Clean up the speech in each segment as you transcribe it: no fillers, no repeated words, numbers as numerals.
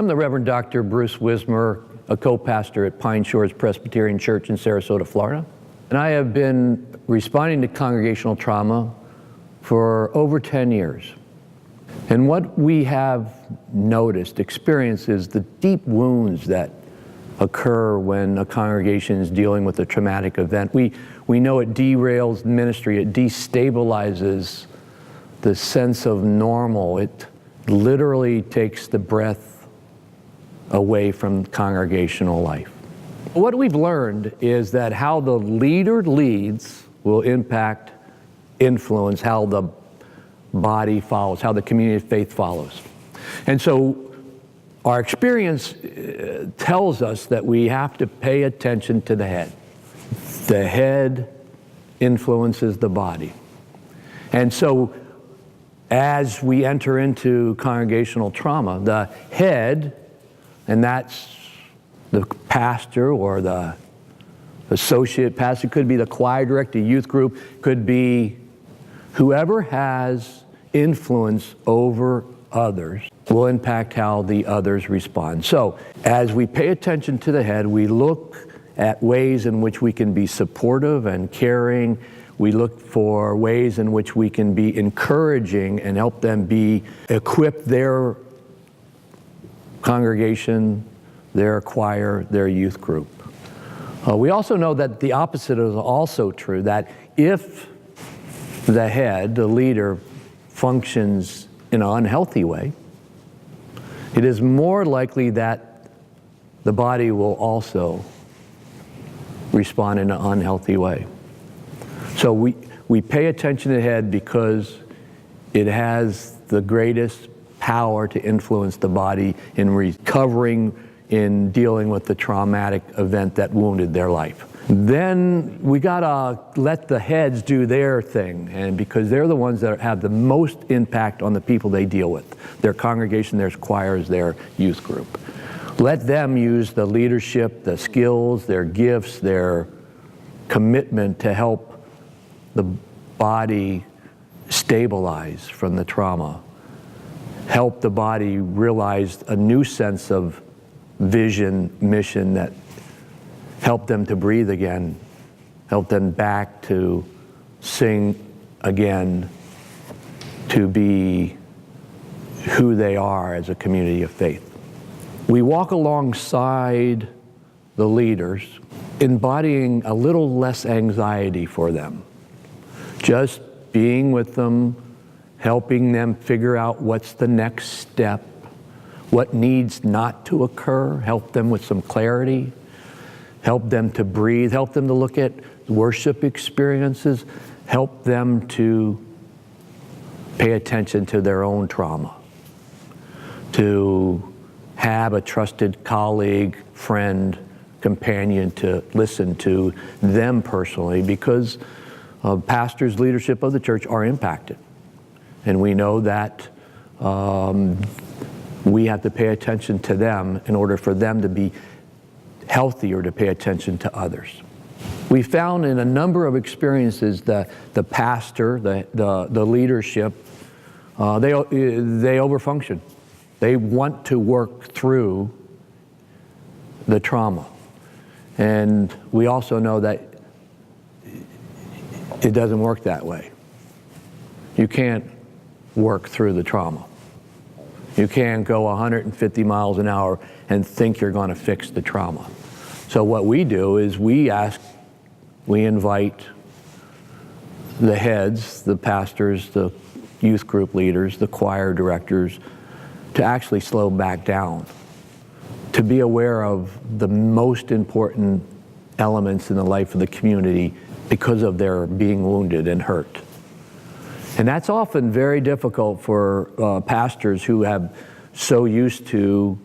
I'm the Reverend Dr. Bruce Wismer, a co-pastor at Pine Shores Presbyterian Church in Sarasota, Florida. And I have been responding to congregational trauma for over 10 years. And what we have experienced is the deep wounds that occur when a congregation is dealing with a traumatic event. We know it derails ministry, it destabilizes the sense of normal. It literally takes the breath away from congregational life. What we've learned is that how the leader leads will influence how the body follows, how the community of faith follows. And so our experience tells us that we have to pay attention to the head. The head influences the body. And so as we enter into congregational trauma, the head, and that's the pastor or the associate pastor, could be the choir director, youth group, could be whoever has influence over others will impact how the others respond. So as we pay attention to the head, we look at ways in which we can be supportive and caring. We look for ways in which we can be encouraging and help them equip their congregation, their choir, their youth group. We also know that the opposite is also true, that if the head, the leader, functions in an unhealthy way, it is more likely that the body will also respond in an unhealthy way. So we pay attention to the head because it has the greatest power to influence the body in recovering, in dealing with the traumatic event that wounded their life. Then we gotta let the heads do their thing, and because they're the ones that have the most impact on the people they deal with, their congregation, their choirs, their youth group. Let them use the leadership, the skills, their gifts, their commitment to help the body stabilize from the trauma. Help the body realize a new sense of vision, mission that help them to breathe again, help them back to sing again, to be who they are as a community of faith. We walk alongside the leaders, embodying a little less anxiety for them. Just being with them, helping them figure out what's the next step, what needs not to occur, help them with some clarity, help them to breathe, help them to look at worship experiences, help them to pay attention to their own trauma, to have a trusted colleague, friend, companion to listen to them personally, because pastors, leadership of the church are impacted. And we know that we have to pay attention to them in order for them to be healthier, to pay attention to others. We found in a number of experiences that the pastor, the leadership, they overfunction. They want to work through the trauma. And we also know that it doesn't work that way. You can't work through the trauma. You can't go 150 miles an hour and think you're going to fix the trauma. So what we do is we invite the heads, the pastors, the youth group leaders, the choir directors, to actually slow back down, to be aware of the most important elements in the life of the community because of their being wounded and hurt. And that's often very difficult for pastors who have so used to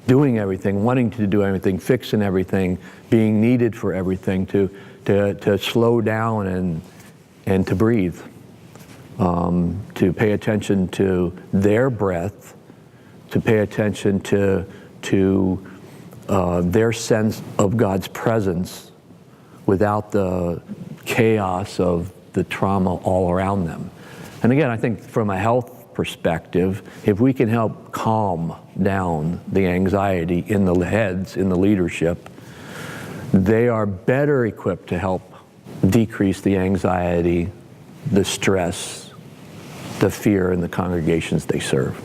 doing everything, wanting to do everything, fixing everything, being needed for everything, to slow down and to breathe, to pay attention to their breath, to pay attention to their sense of God's presence without the chaos of the trauma all around them. And again, I think from a health perspective, if we can help calm down the anxiety in the heads, in the leadership, they are better equipped to help decrease the anxiety, the stress, the fear in the congregations they serve.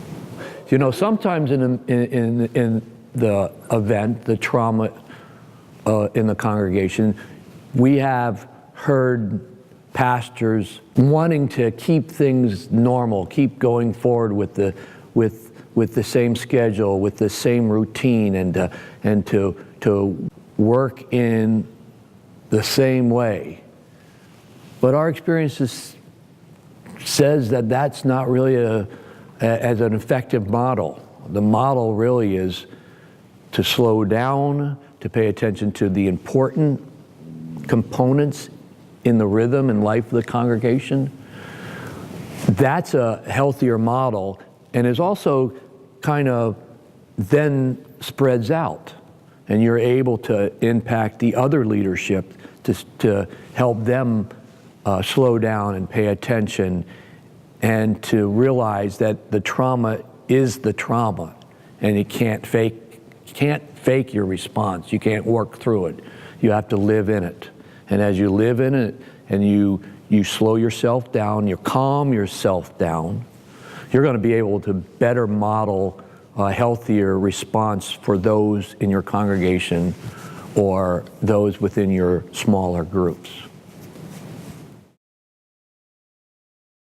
You know, sometimes in the event, the trauma in the congregation, we have heard pastors wanting to keep things normal, keep going forward with the same schedule, with the same routine, and to work in the same way. But our experience says that that's not really as an effective model. The model really is to slow down, to pay attention to the important components in the rhythm and life of the congregation. That's a healthier model, and is also kind of then spreads out, and you're able to impact the other leadership to help them slow down and pay attention, and to realize that the trauma is the trauma, and you can't fake your response. You can't work through it. You have to live in it. And as you live in it and you slow yourself down, you calm yourself down, you're going to be able to better model a healthier response for those in your congregation or those within your smaller groups.